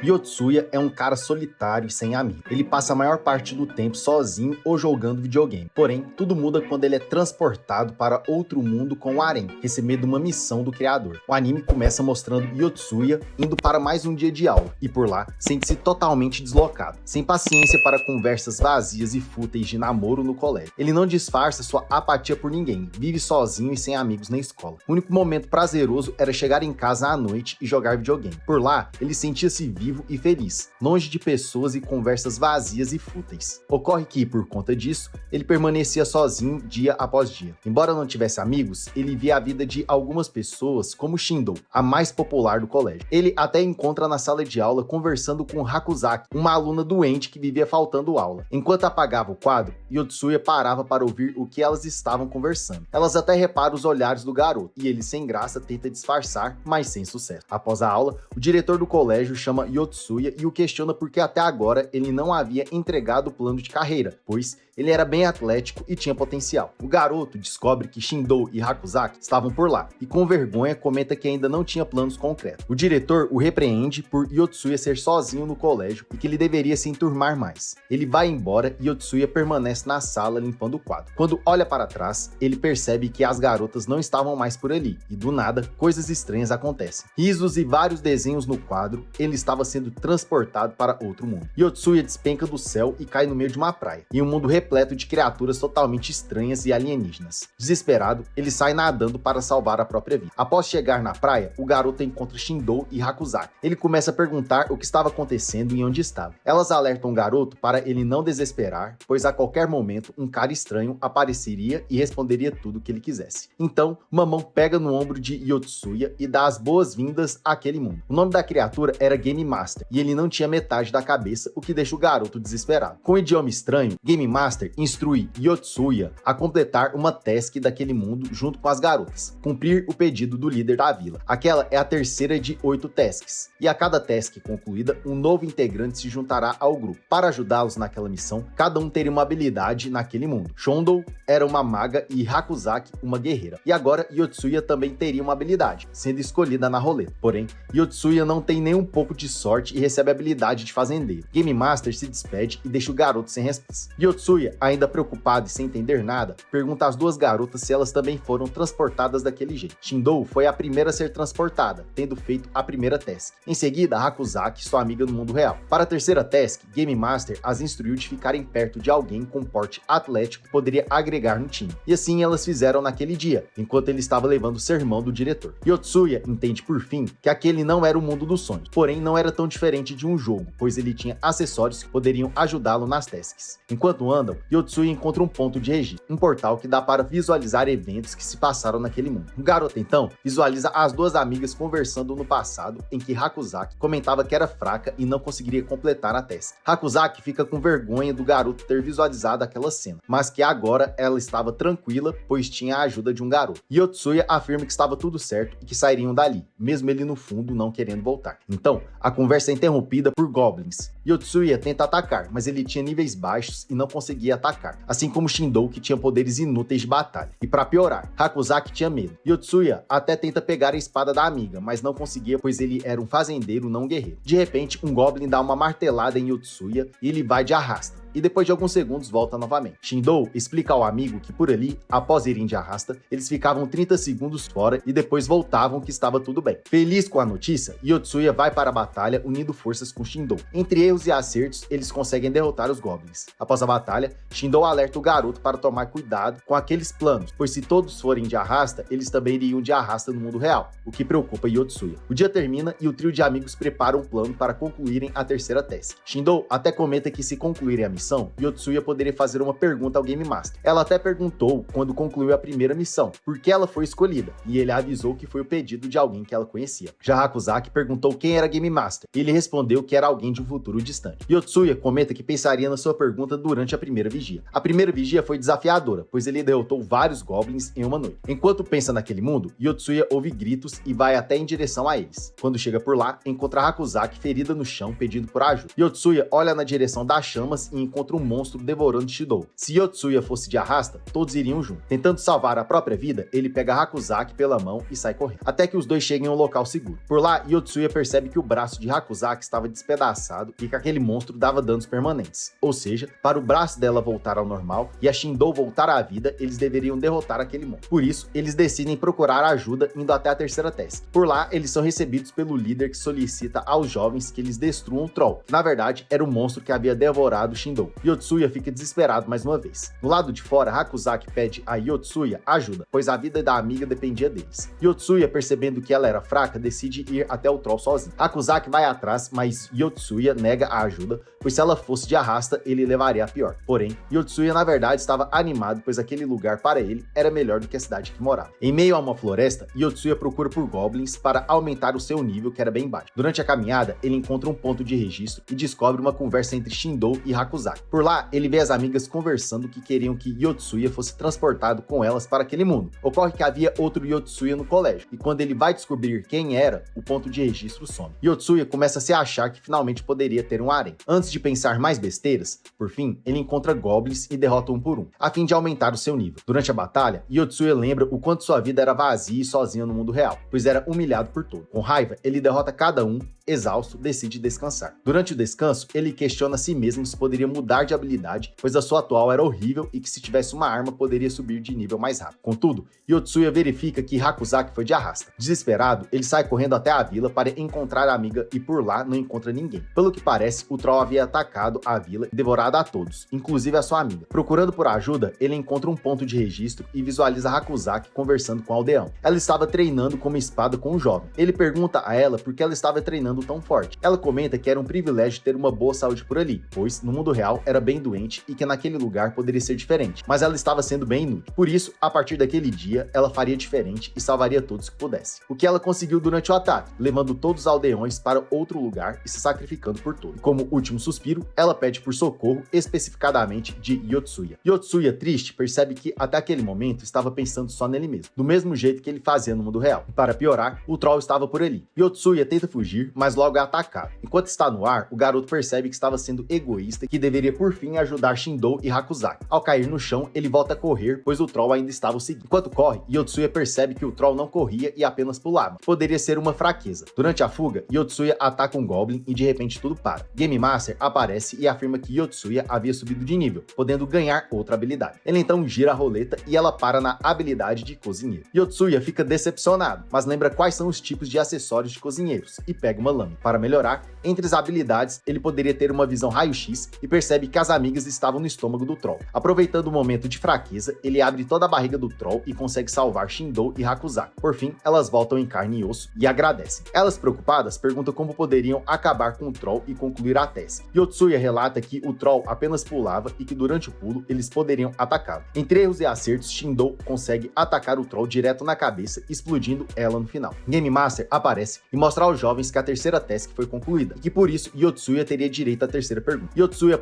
Yotsuya é um cara solitário e sem amigos. Ele passa a maior parte do tempo sozinho ou jogando videogame. Porém, tudo muda quando ele é transportado para outro mundo com o Harem, recebendo uma missão do criador. O anime começa mostrando Yotsuya indo para mais um dia de aula, e por lá, sente-se totalmente deslocado, sem paciência para conversas vazias e fúteis de namoro no colégio. Ele não disfarça sua apatia por ninguém, vive sozinho e sem amigos na escola. O único momento prazeroso era chegar em casa à noite e jogar videogame. Por lá, ele sentia-se vivo e feliz, longe de pessoas e conversas vazias e fúteis. Ocorre que, por conta disso, ele permanecia sozinho dia após dia. Embora não tivesse amigos, ele via a vida de algumas pessoas como Shindo, a mais popular do colégio. Ele até encontra na sala de aula conversando com Hakusaki, uma aluna doente que vivia faltando aula. Enquanto apagava o quadro, Yotsuya parava para ouvir o que elas estavam conversando. Elas até reparam os olhares do garoto, e ele sem graça tenta disfarçar, mas sem sucesso. Após a aula, o diretor do colégio chama Yotsuya e o questiona porque até agora ele não havia entregado o plano de carreira, pois ele era bem atlético e tinha potencial. O garoto descobre que Shindo e Hakusaki estavam por lá, e com vergonha comenta que ainda não tinha planos concretos. O diretor o repreende por Yotsuya ser sozinho no colégio e que ele deveria se enturmar mais. Ele vai embora e Yotsuya permanece na sala limpando o quadro. Quando olha para trás, ele percebe que as garotas não estavam mais por ali, e do nada, coisas estranhas acontecem. Risos e vários desenhos no quadro, ele estava sendo transportado para outro mundo. Yotsuya despenca do céu e cai no meio de uma praia, em um mundo repleto de criaturas totalmente estranhas e alienígenas. Desesperado, ele sai nadando para salvar a própria vida. Após chegar na praia, o garoto encontra Shindo e Hakusaki. Ele começa a perguntar o que estava acontecendo e onde estava. Elas alertam o garoto para ele não desesperar, pois a qualquer momento um cara estranho apareceria e responderia tudo o que ele quisesse. Então, uma mão pega no ombro de Yotsuya e dá as boas-vindas àquele mundo. O nome da criatura era Game Master, e ele não tinha metade da cabeça, o que deixa o garoto desesperado. Com o idioma estranho, Game Master instrui Yotsuya a completar uma task daquele mundo junto com as garotas, cumprir o pedido do líder da vila. Aquela é a terceira de 8 tasks, e a cada task concluída, um novo integrante se juntará ao grupo. Para ajudá-los naquela missão, cada um teria uma habilidade naquele mundo. Shondo era uma maga e Hakusaki uma guerreira. E agora Yotsuya também teria uma habilidade, sendo escolhida na roleta. Porém, Yotsuya não tem nem um pouco de sorte e recebe a habilidade de fazendeiro. Game Master se despede e deixa o garoto sem resposta. Yotsuya, ainda preocupado e sem entender nada, pergunta às duas garotas se elas também foram transportadas daquele jeito. Shindo foi a primeira a ser transportada, tendo feito a primeira task. Em seguida, Hakusaki, sua amiga no mundo real. Para a terceira task, Game Master as instruiu de ficarem perto de alguém com porte atlético que poderia agregar no time. E assim elas fizeram naquele dia, enquanto ele estava levando o sermão do diretor. Yotsuya entende por fim que aquele não era o mundo dos sonhos, porém não era tão diferente de um jogo, pois ele tinha acessórios que poderiam ajudá-lo nas tasks. Enquanto andam, Yotsuya encontra um ponto de registro, um portal que dá para visualizar eventos que se passaram naquele mundo. O garoto então visualiza as duas amigas conversando no passado, em que Hakusaki comentava que era fraca e não conseguiria completar a task. Hakusaki fica com vergonha do garoto ter visualizado aquela cena, mas que agora ela estava tranquila, pois tinha a ajuda de um garoto. Yotsuya afirma que estava tudo certo e que sairiam dali, mesmo ele no fundo não querendo voltar. Então, a conversa é interrompida por goblins. Yotsuya tenta atacar, mas ele tinha níveis baixos e não conseguia atacar, assim como Shindo, que tinha poderes inúteis de batalha. E para piorar, Hakusaki tinha medo. Yotsuya até tenta pegar a espada da amiga, mas não conseguia, pois ele era um fazendeiro, não um guerreiro. De repente, um goblin dá uma martelada em Yotsuya e ele vai de arrasta. E depois de alguns segundos volta novamente. Shindo explica ao amigo que por ali, após irem de arrasta, eles ficavam 30 segundos fora e depois voltavam que estava tudo bem. Feliz com a notícia, Yotsuya vai para a batalha unindo forças com Shindo. Entre erros e acertos, eles conseguem derrotar os goblins. Após a batalha, Shindo alerta o garoto para tomar cuidado com aqueles planos, pois se todos forem de arrasta, eles também iriam de arrasta no mundo real, o que preocupa Yotsuya. O dia termina e o trio de amigos prepara um plano para concluírem a terceira task. Shindo até comenta que se concluírem a missão, Yotsuya poderia fazer uma pergunta ao Game Master. Ela até perguntou, quando concluiu a primeira missão, por que ela foi escolhida, e ele avisou que foi o pedido de alguém que ela conhecia. Já Hakusaki perguntou quem era Game Master, e ele respondeu que era alguém de um futuro distante. Yotsuya comenta que pensaria na sua pergunta durante a primeira vigia. A primeira vigia foi desafiadora, pois ele derrotou vários goblins em uma noite. Enquanto pensa naquele mundo, Yotsuya ouve gritos e vai até em direção a eles. Quando chega por lá, encontra Hakusaki ferida no chão pedindo por ajuda. Yotsuya olha na direção das chamas e encontra encontra um monstro devorando Shindou. Se Yotsuya fosse de arrasta, todos iriam junto. Tentando salvar a própria vida, ele pega Hakusaki pela mão e sai correndo, até que os dois cheguem a um local seguro. Por lá, Yotsuya percebe que o braço de Hakusaki estava despedaçado e que aquele monstro dava danos permanentes. Ou seja, para o braço dela voltar ao normal e a Shindou voltar à vida, eles deveriam derrotar aquele monstro. Por isso, eles decidem procurar ajuda indo até a terceira task. Por lá, eles são recebidos pelo líder que solicita aos jovens que eles destruam o Troll, que na verdade era o monstro que havia devorado Shindou. Yotsuya fica desesperado mais uma vez. No lado de fora, Hakusaki pede a Yotsuya ajuda, pois a vida da amiga dependia deles. Yotsuya, percebendo que ela era fraca, decide ir até o Troll sozinho. Hakusaki vai atrás, mas Yotsuya nega a ajuda, pois se ela fosse de arrasta, ele levaria a pior. Porém, Yotsuya na verdade estava animado, pois aquele lugar para ele era melhor do que a cidade que morava. Em meio a uma floresta, Yotsuya procura por goblins para aumentar o seu nível, que era bem baixo. Durante a caminhada, ele encontra um ponto de registro e descobre uma conversa entre Shindou e Hakusaki. Por lá, ele vê as amigas conversando que queriam que Yotsuya fosse transportado com elas para aquele mundo. Ocorre que havia outro Yotsuya no colégio, e quando ele vai descobrir quem era, o ponto de registro some. Yotsuya começa a se achar que finalmente poderia ter um harém. Antes de pensar mais besteiras, por fim, ele encontra goblins e derrota um por um, a fim de aumentar o seu nível. Durante a batalha, Yotsuya lembra o quanto sua vida era vazia e sozinha no mundo real, pois era humilhado por todos. Com raiva, ele derrota cada um, exausto, decide descansar. Durante o descanso, ele questiona a si mesmo se poderia mudar de habilidade, pois a sua atual era horrível e que se tivesse uma arma poderia subir de nível mais rápido. Contudo, Yotsuya verifica que Hakusaki foi de arrasta. Desesperado, ele sai correndo até a vila para encontrar a amiga e por lá não encontra ninguém. Pelo que parece, o Troll havia atacado a vila e devorado a todos, inclusive a sua amiga. Procurando por ajuda, ele encontra um ponto de registro e visualiza Hakusaki conversando com o aldeão. Ela estava treinando com uma espada com um jovem. Ele pergunta a ela por que ela estava treinando tão forte. Ela comenta que era um privilégio ter uma boa saúde por ali, pois no mundo real era bem doente e que naquele lugar poderia ser diferente, mas ela estava sendo bem inútil. Por isso, a partir daquele dia, ela faria diferente e salvaria todos que pudesse. O que ela conseguiu durante o ataque, levando todos os aldeões para outro lugar e se sacrificando por todos. Como último suspiro, ela pede por socorro, especificadamente de Yotsuya. Yotsuya, triste, percebe que até aquele momento estava pensando só nele mesmo, do mesmo jeito que ele fazia no mundo real. E para piorar, o Troll estava por ali. Yotsuya tenta fugir, mas logo é atacado. Enquanto está no ar, o garoto percebe que estava sendo egoísta e que deveria por fim ajudar Shindou e Hakusaki. Ao cair no chão, ele volta a correr, pois o Troll ainda estava o seguindo. Enquanto corre, Yotsuya percebe que o Troll não corria e apenas pulava. Poderia ser uma fraqueza. Durante a fuga, Yotsuya ataca um Goblin e de repente tudo para. Game Master aparece e afirma que Yotsuya havia subido de nível, podendo ganhar outra habilidade. Ele então gira a roleta e ela para na habilidade de cozinheiro. Yotsuya fica decepcionado, mas lembra quais são os tipos de acessórios de cozinheiros e pega uma lâmina. Para melhorar, entre as habilidades, ele poderia ter uma visão raio-x e percebe que as amigas estavam no estômago do Troll. Aproveitando o momento de fraqueza, ele abre toda a barriga do Troll e consegue salvar Shindou e Hakusaki. Por fim, elas voltam em carne e osso e agradecem. Elas, preocupadas, perguntam como poderiam acabar com o Troll e concluir a task. Yotsuya relata que o Troll apenas pulava e que durante o pulo eles poderiam atacá-lo. Entre erros e acertos, Shindou consegue atacar o Troll direto na cabeça, explodindo ela no final. Game Master aparece e mostra aos jovens que a terceira task foi concluída e que por isso Yotsuya teria direito à terceira pergunta. Yotsuya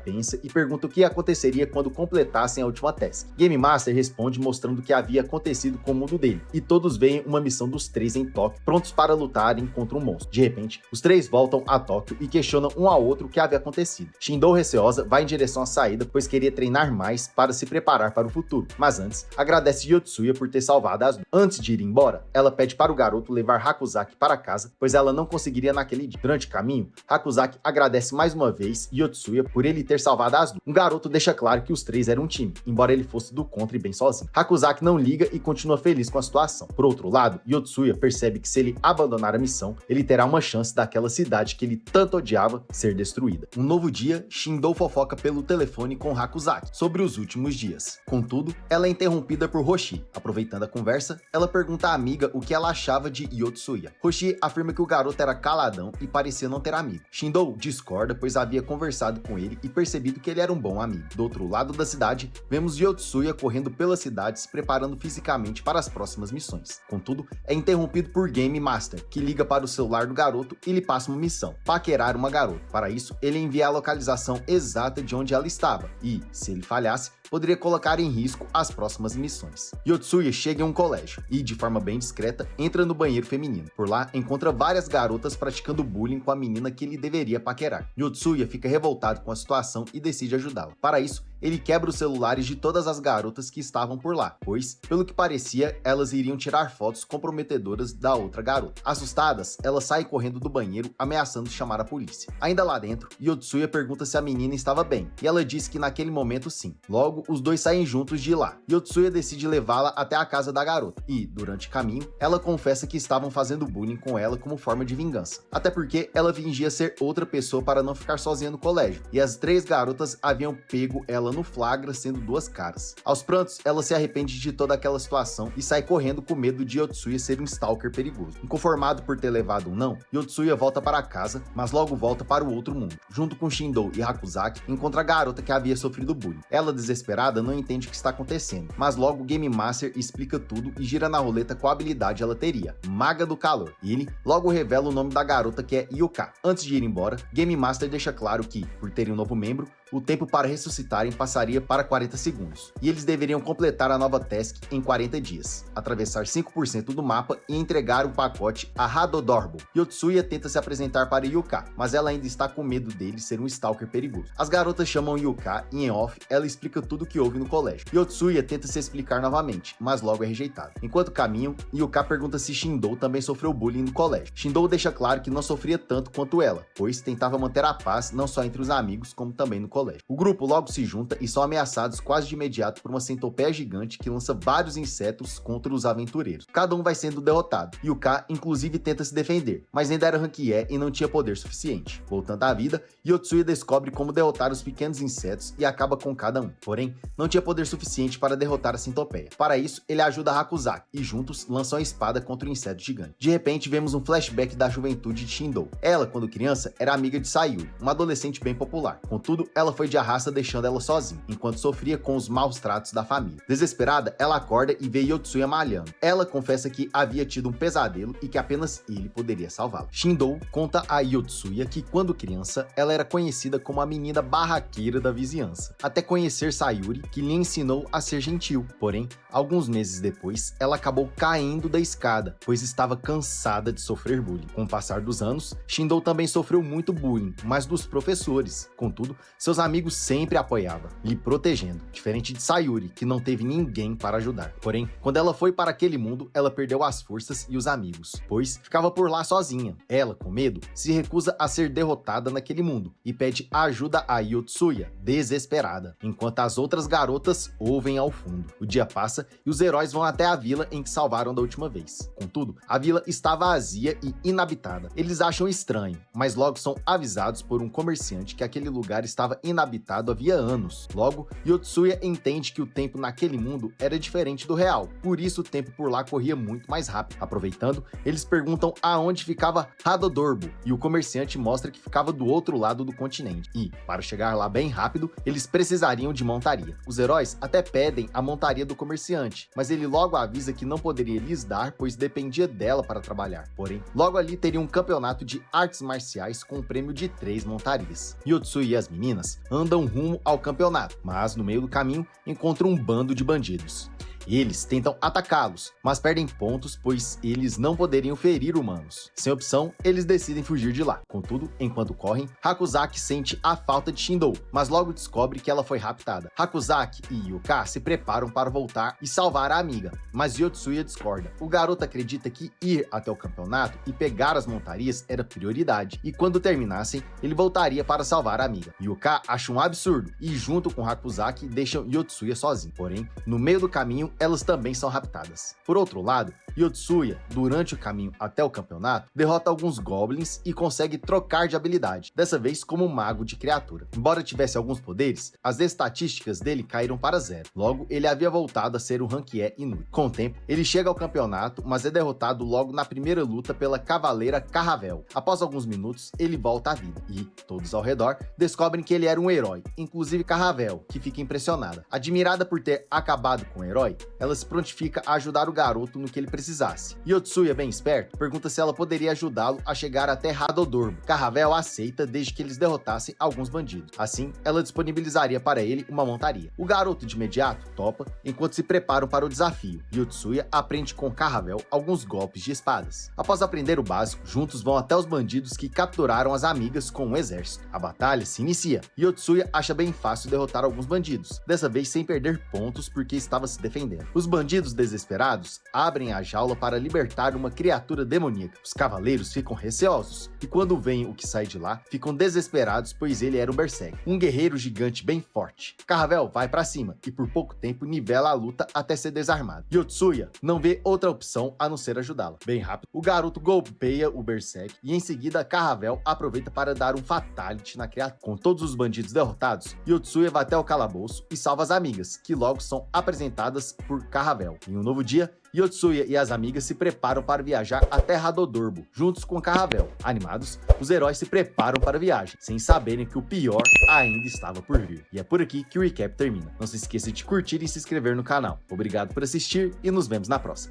pensa e pergunta o que aconteceria quando completassem a última task. Game Master responde mostrando o que havia acontecido com o mundo dele, e todos veem uma missão dos três em Tóquio, prontos para lutarem contra um monstro. De repente, os três voltam a Tóquio e questionam um ao outro o que havia acontecido. Shindou, receosa, vai em direção à saída, pois queria treinar mais para se preparar para o futuro, mas antes, agradece Yotsuya por ter salvado as duas. Antes de ir embora, ela pede para o garoto levar Hakusaki para casa, pois ela não conseguiria naquele dia. Durante o caminho, Hakusaki agradece mais uma vez Yotsuya por ele ter salvado as duas. O garoto deixa claro que os três eram um time, embora ele fosse do contra e bem sozinho. Hakusaki não liga e continua feliz com a situação. Por outro lado, Yotsuya percebe que se ele abandonar a missão, ele terá uma chance daquela cidade que ele tanto odiava ser destruída. Um novo dia, Shindou fofoca pelo telefone com Hakusaki sobre os últimos dias. Contudo, ela é interrompida por Hoshi. Aproveitando a conversa, ela pergunta à amiga o que ela achava de Yotsuya. Hoshi afirma que o garoto era caladão e parecia não ter amigo. Shindou discorda, pois havia conversado com ele e percebido que ele era um bom amigo. Do outro lado da cidade, vemos Yotsuya correndo pelas cidades, preparando fisicamente para as próximas missões. Contudo, é interrompido por Game Master, que liga para o celular do garoto e lhe passa uma missão: paquerar uma garota. Para isso, ele envia a localização exata de onde ela estava e, se ele falhasse, poderia colocar em risco as próximas missões. Yotsuya chega em um colégio e, de forma bem discreta, entra no banheiro feminino. Por lá, encontra várias garotas praticando bullying com a menina que ele deveria paquerar. Yotsuya fica revoltado com com a situação e decide ajudá-la. Para isso, ele quebra os celulares de todas as garotas que estavam por lá, pois, pelo que parecia, elas iriam tirar fotos comprometedoras da outra garota. Assustadas, elas saem correndo do banheiro, ameaçando chamar a polícia. Ainda lá dentro, Yotsuya pergunta se a menina estava bem, e ela diz que naquele momento sim. Logo, os dois saem juntos de lá. Yotsuya decide levá-la até a casa da garota, e, durante o caminho, ela confessa que estavam fazendo bullying com ela como forma de vingança. Até porque ela fingia ser outra pessoa para não ficar sozinha no colégio, e as 3 garotas haviam pego ela no flagra sendo 2 caras. Aos prantos, ela se arrepende de toda aquela situação e sai correndo com medo de Yotsuya ser um stalker perigoso. Inconformado por ter levado um não, Yotsuya volta para casa, mas logo volta para o outro mundo. Junto com Shindou e Hakuzaki, encontra a garota que havia sofrido bullying. Ela, desesperada, não entende o que está acontecendo, mas logo o Game Master explica tudo e gira na roleta qual habilidade ela teria, Maga do Calor. E ele logo revela o nome da garota, que é Yuka. Antes de ir embora, Game Master deixa claro que, por terem um novo membro, o tempo para ressuscitarem passaria para 40 segundos, e eles deveriam completar a nova task em 40 dias, atravessar 5% do mapa e entregar o pacote a Hadodorbo. Yotsuya tenta se apresentar para Yuka, mas ela ainda está com medo dele ser um stalker perigoso. As garotas chamam Yuka e em off ela explica tudo o que houve no colégio. Yotsuya tenta se explicar novamente, mas logo é rejeitado. Enquanto caminham, Yuka pergunta se Shindou também sofreu bullying no colégio. Shindou deixa claro que não sofria tanto quanto ela, pois tentava manter a paz não só entre os amigos, como também no colégio. O grupo logo se junta e são ameaçados quase de imediato por uma centopeia gigante que lança vários insetos contra os aventureiros. Cada um vai sendo derrotado. Yuka inclusive tenta se defender, mas ainda era rank E e não tinha poder suficiente. Voltando à vida, Yotsuya descobre como derrotar os pequenos insetos e acaba com cada um. Porém, não tinha poder suficiente para derrotar a centopeia. Para isso, ele ajuda Hakuzaki e juntos lançam a espada contra o inseto gigante. De repente, vemos um flashback da juventude de Shindou. Ela, quando criança, era amiga de Sayuri, uma adolescente bem popular. Contudo, ela foi de arrasta deixando ela sozinha, enquanto sofria com os maus tratos da família. Desesperada, ela acorda e vê Yotsuya malhando. Ela confessa que havia tido um pesadelo e que apenas ele poderia salvá-la. Shindou conta a Yotsuya que, quando criança, ela era conhecida como a menina barraqueira da vizinhança, até conhecer Sayuri, que lhe ensinou a ser gentil. Porém, alguns meses depois, ela acabou caindo da escada, pois estava cansada de sofrer bullying. Com o passar dos anos, Shindou também sofreu muito bullying, mas dos professores. Contudo, seus amigos sempre a apoiavam, lhe protegendo, diferente de Sayuri, que não teve ninguém para ajudar. Porém, quando ela foi para aquele mundo, ela perdeu as forças e os amigos, pois ficava por lá sozinha. Ela, com medo, se recusa a ser derrotada naquele mundo e pede ajuda a Yotsuya, desesperada, enquanto as outras garotas ouvem ao fundo. O dia passa e os heróis vão até a vila em que salvaram da última vez. Contudo, a vila está vazia e inabitada. Eles acham estranho, mas logo são avisados por um comerciante que aquele lugar estava inabitado havia anos. Logo, Yotsuya entende que o tempo naquele mundo era diferente do real, por isso o tempo por lá corria muito mais rápido. Aproveitando, eles perguntam aonde ficava Hadodorbo, e o comerciante mostra que ficava do outro lado do continente, e, para chegar lá bem rápido, eles precisariam de montaria. Os heróis até pedem a montaria do comerciante, mas ele logo avisa que não poderia lhes dar, pois dependia dela para trabalhar. Porém, logo ali teria um campeonato de artes marciais com um prêmio de 3 montarias. Yotsuya e as meninas andam rumo ao campeonato, mas no meio do caminho encontram um bando de bandidos. Eles tentam atacá-los, mas perdem pontos, pois eles não poderiam ferir humanos. Sem opção, eles decidem fugir de lá. Contudo, enquanto correm, Hakuzaki sente a falta de Shindou, mas logo descobre que ela foi raptada. Hakuzaki e Yuka se preparam para voltar e salvar a amiga, mas Yotsuya discorda. O garoto acredita que ir até o campeonato e pegar as montarias era prioridade, e quando terminassem, ele voltaria para salvar a amiga. Yuka acha um absurdo e, junto com Hakuzaki, deixam Yotsuya sozinho. Porém, no meio do caminho, elas também são raptadas. Por outro lado, Yotsuya, durante o caminho até o campeonato, derrota alguns goblins e consegue trocar de habilidade, dessa vez como mago de criatura. Embora tivesse alguns poderes, as estatísticas dele caíram para 0. Logo, ele havia voltado a ser um rank E inútil. Com o tempo, ele chega ao campeonato, mas é derrotado logo na primeira luta pela cavaleira Caravel. Após alguns minutos, ele volta à vida, e todos ao redor descobrem que ele era um herói, inclusive Caravel, que fica impressionada. Admirada por ter acabado com o herói, ela se prontifica a ajudar o garoto no que ele precisasse. Yotsuya, bem esperto, pergunta se ela poderia ajudá-lo a chegar até Hadodorbo. Caravel aceita desde que eles derrotassem alguns bandidos. Assim, ela disponibilizaria para ele uma montaria. O garoto de imediato topa, enquanto se preparam para o desafio. Yotsuya aprende com Caravel alguns golpes de espadas. Após aprender o básico, juntos vão até os bandidos que capturaram as amigas com um exército. A batalha se inicia. Yotsuya acha bem fácil derrotar alguns bandidos, dessa vez sem perder pontos porque estava se defendendo. Os bandidos desesperados abrem a jaula para libertar uma criatura demoníaca. Os cavaleiros ficam receosos e quando veem o que sai de lá, ficam desesperados pois ele era um berserk, um guerreiro gigante bem forte. Caravel vai para cima e por pouco tempo nivela a luta até ser desarmado. Yotsuya não vê outra opção a não ser ajudá-la. Bem rápido, o garoto golpeia o berserk e em seguida Caravel aproveita para dar um fatality na criatura. Com todos os bandidos derrotados, Yotsuya vai até o calabouço e salva as amigas, que logo são apresentadas por Caravel. Em um novo dia, Yotsuya e as amigas se preparam para viajar até Hadodorbo, juntos com Caravel. Animados, os heróis se preparam para a viagem, sem saberem que o pior ainda estava por vir. E é por aqui que o recap termina. Não se esqueça de curtir e se inscrever no canal. Obrigado por assistir e nos vemos na próxima.